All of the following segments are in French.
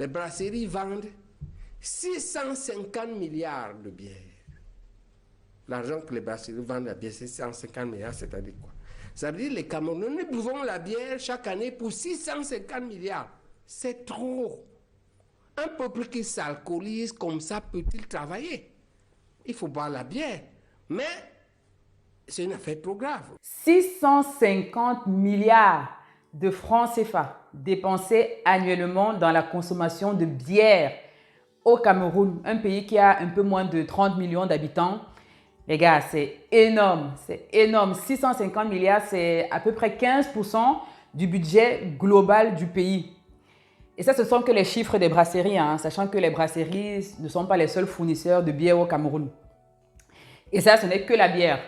les brasseries vendent 650 milliards de bière. L'argent que les brasseries vendent la bière, c'est 650 milliards, c'est-à-dire quoi? Ça veut dire que les Camerounais, nous buvons la bière chaque année pour 650 milliards. C'est trop. Un peuple qui s'alcoolise comme ça peut-il travailler? Il faut boire la bière. Mais c'est une affaire trop grave. 650 milliards de francs CFA dépensés annuellement dans la consommation de bière au Cameroun, un pays qui a un peu moins de 30 millions d'habitants. Les gars, c'est énorme, c'est énorme. 650 milliards, c'est à peu près 15% du budget global du pays. Et ça, ce sont que les chiffres des brasseries, hein, sachant que les brasseries ne sont pas les seuls fournisseurs de bière au Cameroun. Et ça, ce n'est que la bière.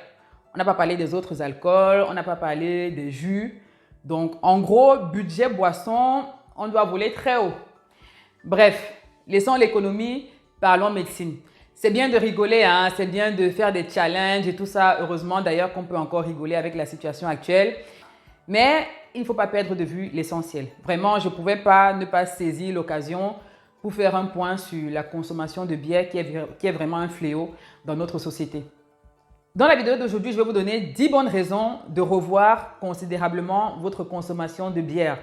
On n'a pas parlé des autres alcools, on n'a pas parlé des jus. Donc, en gros, budget boisson, on doit voler très haut. Bref, laissons l'économie, parlons médecine. C'est bien de rigoler, hein, c'est bien de faire des challenges et tout ça. Heureusement d'ailleurs qu'on peut encore rigoler avec la situation actuelle. Mais il ne faut pas perdre de vue l'essentiel. Vraiment, je ne pouvais pas ne pas saisir l'occasion pour faire un point sur la consommation de bière qui est vraiment un fléau dans notre société. Dans la vidéo d'aujourd'hui, je vais vous donner 10 bonnes raisons de revoir considérablement votre consommation de bière.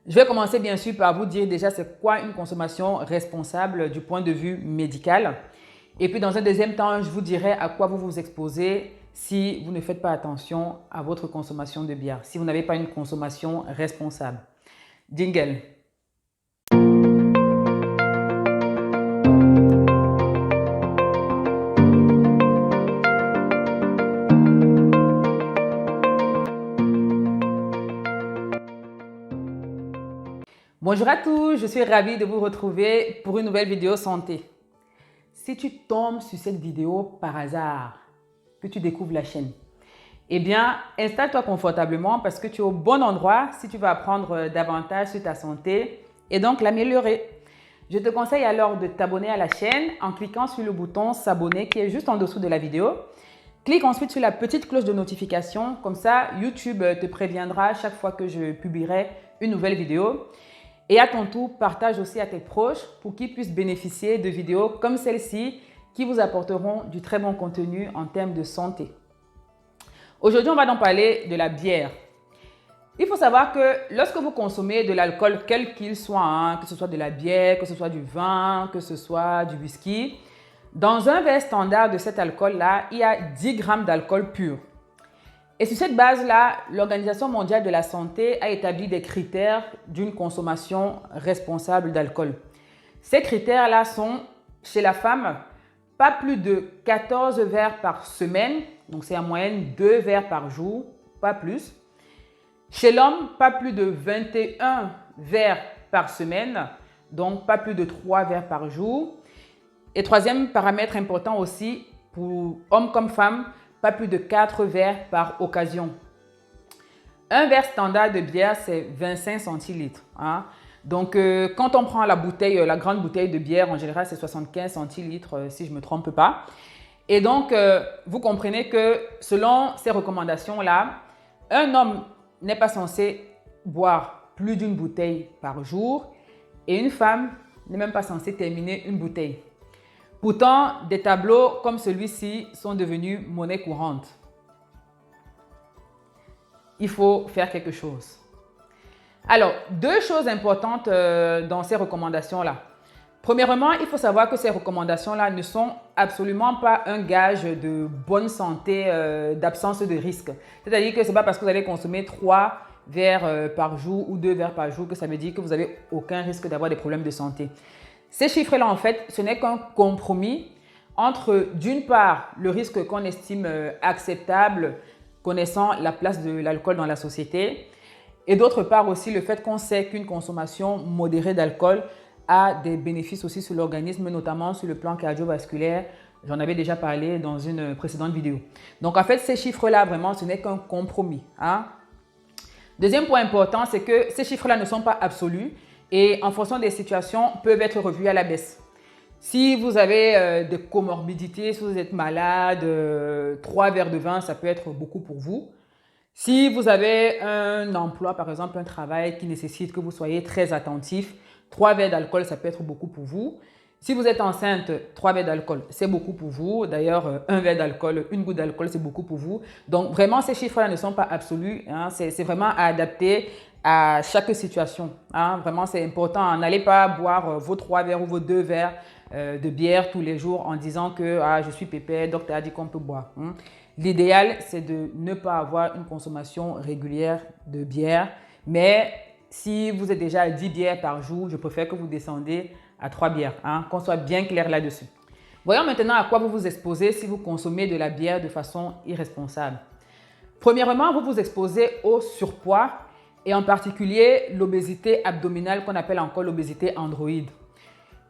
Je vais commencer bien sûr par vous dire déjà c'est quoi une consommation responsable du point de vue médical. Et puis dans un deuxième temps, je vous dirai à quoi vous vous exposez si vous ne faites pas attention à votre consommation de bière, si vous n'avez pas une consommation responsable. Jingle. Bonjour à tous, je suis ravie de vous retrouver pour une nouvelle vidéo santé. Si tu tombes sur cette vidéo par hasard, que tu découvres la chaîne, eh bien, installe-toi confortablement parce que tu es au bon endroit si tu veux apprendre davantage sur ta santé et donc l'améliorer. Je te conseille alors de t'abonner à la chaîne en cliquant sur le bouton s'abonner qui est juste en dessous de la vidéo. Clique ensuite sur la petite cloche de notification, comme ça YouTube te préviendra chaque fois que je publierai une nouvelle vidéo. Et à ton tour, partage aussi à tes proches pour qu'ils puissent bénéficier de vidéos comme celle-ci qui vous apporteront du très bon contenu en termes de santé. Aujourd'hui, on va donc parler de la bière. Il faut savoir que lorsque vous consommez de l'alcool, quel qu'il soit, hein, que ce soit de la bière, que ce soit du vin, que ce soit du whisky, dans un verre standard de cet alcool-là, il y a 10 grammes d'alcool pur. Et sur cette base-là, l'Organisation mondiale de la santé a établi des critères d'une consommation responsable d'alcool. Ces critères-là sont, chez la femme, pas plus de 14 verres par semaine, donc c'est en moyenne 2 verres par jour, pas plus. Chez l'homme, pas plus de 21 verres par semaine, donc pas plus de 3 verres par jour. Et troisième paramètre important aussi, pour hommes comme femmes, pas plus de 4 verres par occasion. Un verre standard de bière, c'est 25 centilitres. Hein? Donc, quand on prend la bouteille, la grande bouteille de bière, en général, c'est 75 centilitres, si je ne me trompe pas. Et donc, vous comprenez que selon ces recommandations-là, un homme n'est pas censé boire plus d'une bouteille par jour et une femme n'est même pas censée terminer une bouteille. Pourtant, des tableaux comme celui-ci sont devenus monnaie courante. Il faut faire quelque chose. Alors, 2 choses importantes dans ces recommandations-là. Premièrement, il faut savoir que ces recommandations-là ne sont absolument pas un gage de bonne santé, d'absence de risque. C'est-à-dire que ce n'est pas parce que vous allez consommer 3 verres par jour ou 2 verres par jour que ça veut dire que vous n'avez aucun risque d'avoir des problèmes de santé. Ces chiffres-là, en fait, ce n'est qu'un compromis entre, d'une part, le risque qu'on estime acceptable, connaissant la place de l'alcool dans la société, et d'autre part aussi le fait qu'on sait qu'une consommation modérée d'alcool a des bénéfices aussi sur l'organisme, notamment sur le plan cardiovasculaire. J'en avais déjà parlé dans une précédente vidéo. Donc, en fait, ces chiffres-là, vraiment, ce n'est qu'un compromis. Hein? Deuxième point important, c'est que ces chiffres-là ne sont pas absolus. Et en fonction des situations, peuvent être revus à la baisse. Si vous avez des comorbidités, si vous êtes malade, 3 verres de vin, ça peut être beaucoup pour vous. Si vous avez un emploi, par exemple un travail qui nécessite que vous soyez très attentif, 3 verres d'alcool, ça peut être beaucoup pour vous. Si vous êtes enceinte, 3 verres d'alcool, c'est beaucoup pour vous. D'ailleurs, 1 verre d'alcool, une goutte d'alcool, c'est beaucoup pour vous. Donc, vraiment, ces chiffres-là ne sont pas absolus. Hein. C'est vraiment à adapter à chaque situation. Hein. Vraiment, c'est important. N'allez pas boire vos 3 verres ou vos 2 verres de bière tous les jours en disant que je suis pépère, le docteur a dit qu'on peut boire. Hein. L'idéal, c'est de ne pas avoir une consommation régulière de bière. Mais si vous êtes déjà à 10 bières par jour, je préfère que vous descendez à 3 bières, hein, qu'on soit bien clair là-dessus. Voyons maintenant à quoi vous vous exposez si vous consommez de la bière de façon irresponsable. Premièrement, vous vous exposez au surpoids et en particulier l'obésité abdominale qu'on appelle encore l'obésité androïde.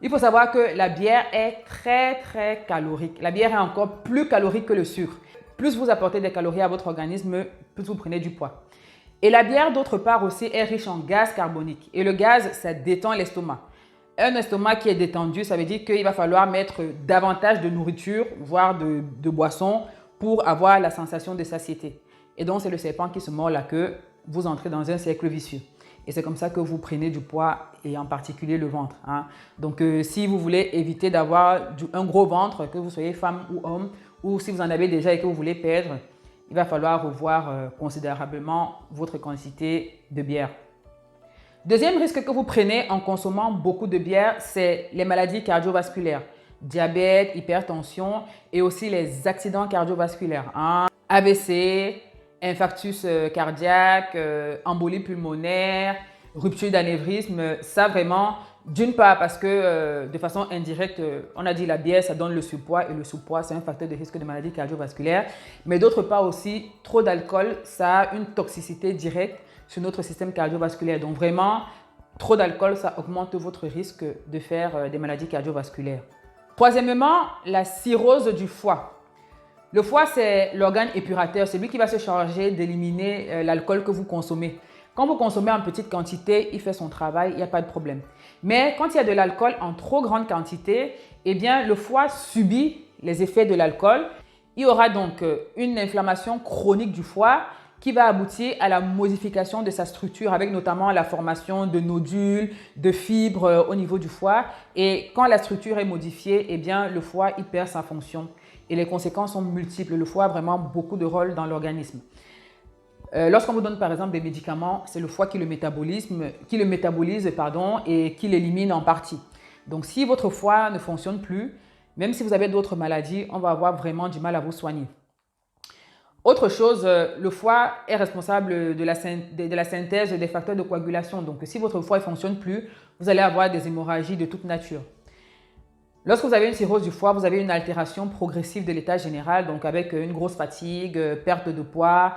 Il faut savoir que la bière est très calorique. La bière est encore plus calorique que le sucre. Plus vous apportez des calories à votre organisme, plus vous prenez du poids. Et la bière, d'autre part aussi, est riche en gaz carbonique. Et le gaz, ça détend l'estomac. Un estomac qui est détendu, ça veut dire qu'il va falloir mettre davantage de nourriture, voire de boissons, pour avoir la sensation de satiété. Et donc, c'est le serpent qui se mord la queue. Vous entrez dans un cercle vicieux. Et c'est comme ça que vous prenez du poids, et en particulier le ventre. Hein. Donc, si vous voulez éviter d'avoir un gros ventre, que vous soyez femme ou homme, ou si vous en avez déjà et que vous voulez perdre, il va falloir revoir considérablement votre quantité de bière. Deuxième risque que vous prenez en consommant beaucoup de bière, c'est les maladies cardiovasculaires. Diabète, hypertension et aussi les accidents cardiovasculaires. Hein. AVC, infarctus cardiaque, embolie pulmonaire, rupture d'anévrisme. Ça vraiment, d'une part parce que de façon indirecte, on a dit la bière, ça donne le surpoids et le surpoids, c'est un facteur de risque de maladie cardiovasculaire. Mais d'autre part aussi, trop d'alcool, ça a une toxicité directe sur notre système cardiovasculaire. Donc vraiment, trop d'alcool, ça augmente votre risque de faire des maladies cardiovasculaires. Troisièmement, la cirrhose du foie. Le foie, c'est l'organe épurateur, c'est lui qui va se charger d'éliminer l'alcool que vous consommez. Quand vous consommez en petite quantité, il fait son travail, il n'y a pas de problème. Mais quand il y a de l'alcool en trop grande quantité, eh bien, le foie subit les effets de l'alcool. Il y aura donc une inflammation chronique du foie qui va aboutir à la modification de sa structure avec notamment la formation de nodules, de fibres au niveau du foie. Et quand la structure est modifiée, eh bien, le foie il perd sa fonction. Et les conséquences sont multiples. Le foie a vraiment beaucoup de rôle dans l'organisme. Lorsqu'on vous donne par exemple des médicaments, c'est le foie qui le métabolise et qui l'élimine en partie. Donc si votre foie ne fonctionne plus, même si vous avez d'autres maladies, on va avoir vraiment du mal à vous soigner. Autre chose, le foie est responsable de la synthèse des facteurs de coagulation. Donc si votre foie ne fonctionne plus, vous allez avoir des hémorragies de toute nature. Lorsque vous avez une cirrhose du foie, vous avez une altération progressive de l'état général, donc avec une grosse fatigue, perte de poids,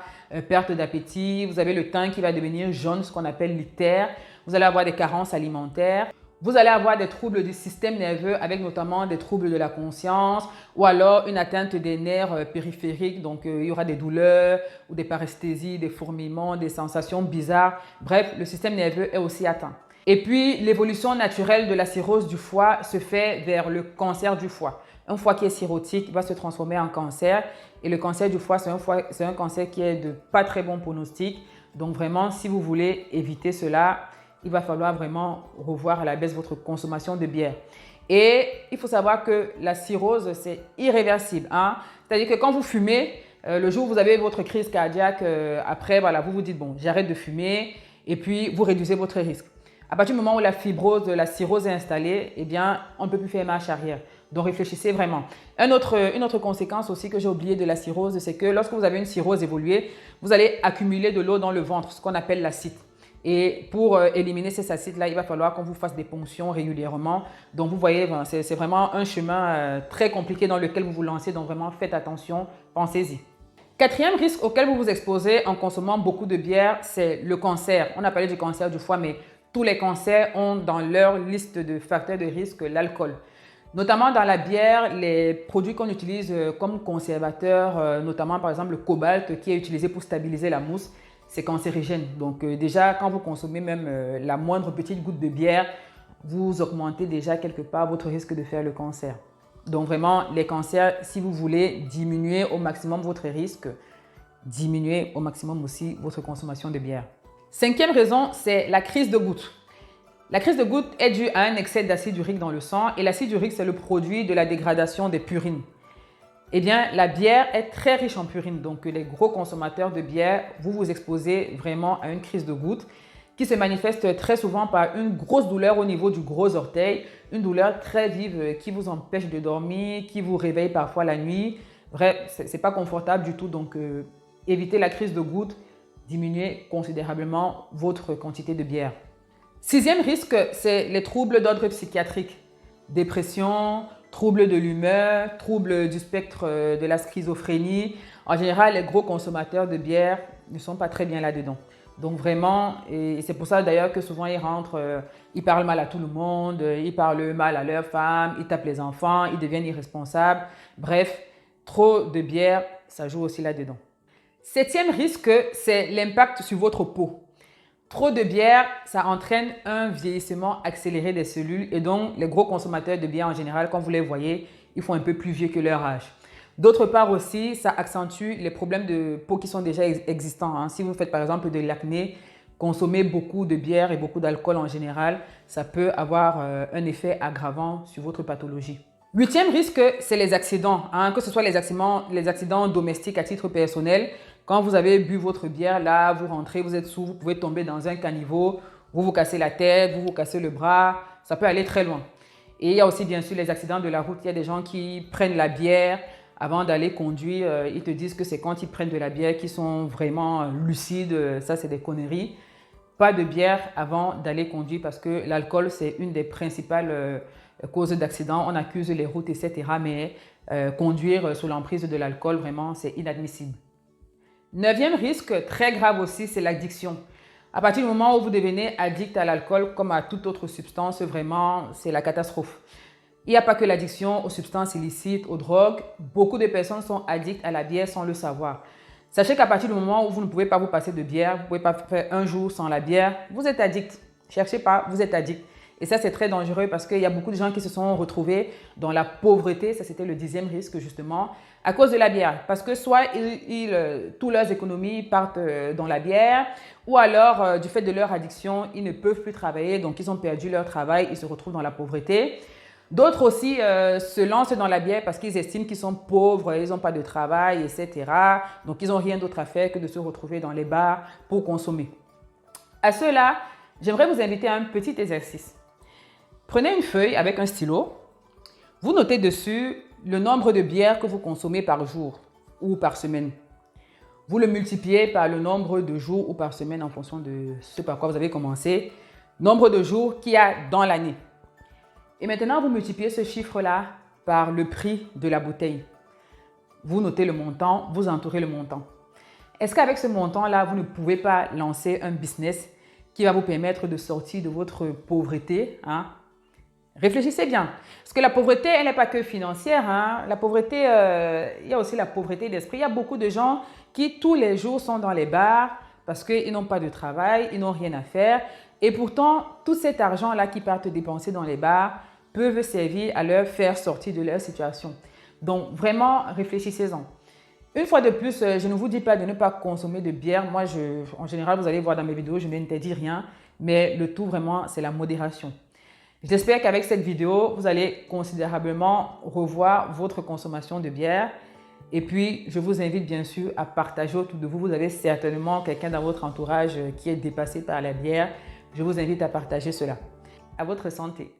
perte d'appétit. Vous avez le teint qui va devenir jaune, ce qu'on appelle l'ictère. Vous allez avoir des carences alimentaires. Vous allez avoir des troubles du système nerveux avec notamment des troubles de la conscience ou alors une atteinte des nerfs périphériques. Donc, il y aura des douleurs ou des paresthésies, des fourmillements, des sensations bizarres. Bref, le système nerveux est aussi atteint. Et puis, l'évolution naturelle de la cirrhose du foie se fait vers le cancer du foie. Un foie qui est cirrhotique va se transformer en cancer. Et le cancer du foie, c'est un cancer qui est de pas très bon pronostic. Donc vraiment, si vous voulez éviter cela, il va falloir vraiment revoir à la baisse votre consommation de bière. Et il faut savoir que la cirrhose, c'est irréversible. Hein? C'est-à-dire que quand vous fumez, le jour où vous avez votre crise cardiaque, après, voilà, vous vous dites, bon, j'arrête de fumer et puis vous réduisez votre risque. À partir du moment où la fibrose, la cirrhose est installée, eh bien, on ne peut plus faire marche arrière. Donc, réfléchissez vraiment. Une autre conséquence aussi que j'ai oublié de la cirrhose, c'est que lorsque vous avez une cirrhose évoluée, vous allez accumuler de l'eau dans le ventre, ce qu'on appelle l'acide. Et pour éliminer ces acides-là, il va falloir qu'on vous fasse des ponctions régulièrement. Donc, vous voyez, c'est vraiment un chemin très compliqué dans lequel vous vous lancez. Donc, vraiment, faites attention, pensez-y. Quatrième risque auquel vous vous exposez en consommant beaucoup de bière, c'est le cancer. On a parlé du cancer du foie, mais tous les cancers ont dans leur liste de facteurs de risque l'alcool. Notamment dans la bière, les produits qu'on utilise comme conservateurs, notamment par exemple le cobalt qui est utilisé pour stabiliser la mousse, c'est cancérigène. Donc déjà, quand vous consommez même la moindre petite goutte de bière, vous augmentez déjà quelque part votre risque de faire le cancer. Donc vraiment, les cancers, si vous voulez diminuer au maximum votre risque, diminuez au maximum aussi votre consommation de bière. Cinquième raison, c'est la crise de goutte. La crise de goutte est due à un excès d'acide urique dans le sang et l'acide urique, c'est le produit de la dégradation des purines. Eh bien, la bière est très riche en purines, donc les gros consommateurs de bière, vous vous exposez vraiment à une crise de goutte qui se manifeste très souvent par une grosse douleur au niveau du gros orteil, une douleur très vive qui vous empêche de dormir, qui vous réveille parfois la nuit. Bref, ce n'est pas confortable du tout, donc évitez la crise de goutte, diminuez considérablement votre quantité de bière. Sixième risque, c'est les troubles d'ordre psychiatrique, dépression, troubles de l'humeur, troubles du spectre de la schizophrénie. En général, les gros consommateurs de bière ne sont pas très bien là-dedans. Donc vraiment, et c'est pour ça d'ailleurs que souvent ils rentrent, ils parlent mal à tout le monde, ils parlent mal à leurs femmes, ils tapent les enfants, ils deviennent irresponsables. Bref, trop de bière, ça joue aussi là-dedans. Septième risque, c'est l'impact sur votre peau. Trop de bière, ça entraîne un vieillissement accéléré des cellules et donc les gros consommateurs de bière en général, quand vous les voyez, ils font un peu plus vieux que leur âge. D'autre part aussi, ça accentue les problèmes de peau qui sont déjà existants. Si vous faites par exemple de l'acné, consommez beaucoup de bière et beaucoup d'alcool en général, ça peut avoir un effet aggravant sur votre pathologie. Huitième risque, c'est les accidents, que ce soit les accidents domestiques à titre personnel. Quand vous avez bu votre bière, là, vous rentrez, vous êtes sous, vous pouvez tomber dans un caniveau, vous vous cassez la tête, vous vous cassez le bras, ça peut aller très loin. Et il y a aussi bien sûr les accidents de la route. Il y a des gens qui prennent la bière avant d'aller conduire. Ils te disent que c'est quand ils prennent de la bière qu'ils sont vraiment lucides. Ça, c'est des conneries. Pas de bière avant d'aller conduire parce que l'alcool, c'est une des principales causes d'accidents. On accuse les routes, etc. Mais conduire sous l'emprise de l'alcool, vraiment, c'est inadmissible. Neuvième risque, très grave aussi, c'est l'addiction. À partir du moment où vous devenez addict à l'alcool, comme à toute autre substance, vraiment, c'est la catastrophe. Il n'y a pas que l'addiction aux substances illicites, aux drogues. Beaucoup de personnes sont addictes à la bière sans le savoir. Sachez qu'à partir du moment où vous ne pouvez pas vous passer de bière, vous ne pouvez pas faire un jour sans la bière, vous êtes addict. Cherchez pas, vous êtes addict. Et ça, c'est très dangereux parce qu'il y a beaucoup de gens qui se sont retrouvés dans la pauvreté. Ça, c'était le 10e risque, justement, à cause de la bière. Parce que soit tous leurs économies partent dans la bière, ou alors, du fait de leur addiction, ils ne peuvent plus travailler. Donc, ils ont perdu leur travail, ils se retrouvent dans la pauvreté. D'autres aussi se lancent dans la bière parce qu'ils estiment qu'ils sont pauvres, ils n'ont pas de travail, etc. Donc, ils n'ont rien d'autre à faire que de se retrouver dans les bars pour consommer. À cela, j'aimerais vous inviter à un petit exercice. Prenez une feuille avec un stylo. Vous notez dessus le nombre de bières que vous consommez par jour ou par semaine. Vous le multipliez par le nombre de jours ou par semaine en fonction de ce par quoi vous avez commencé. Nombre de jours qu'il y a dans l'année. Et maintenant, vous multipliez ce chiffre-là par le prix de la bouteille. Vous notez le montant, vous entourez le montant. Est-ce qu'avec ce montant-là, vous ne pouvez pas lancer un business qui va vous permettre de sortir de votre pauvreté, Réfléchissez bien. Parce que la pauvreté, elle n'est pas que financière. La pauvreté, il y a aussi la pauvreté d'esprit. Il y a beaucoup de gens qui, tous les jours, sont dans les bars parce qu'ils n'ont pas de travail, ils n'ont rien à faire. Et pourtant, tout cet argent-là qu'ils partent dépenser dans les bars peuvent servir à leur faire sortir de leur situation. Donc, vraiment, réfléchissez-en. Une fois de plus, je ne vous dis pas de ne pas consommer de bière. Moi, en général, vous allez voir dans mes vidéos, je n'interdis rien. Mais le tout, vraiment, c'est la modération. J'espère qu'avec cette vidéo, vous allez considérablement revoir votre consommation de bière. Et puis, je vous invite bien sûr à partager autour de vous. Vous avez certainement quelqu'un dans votre entourage qui est dépassé par la bière. Je vous invite à partager cela. À votre santé.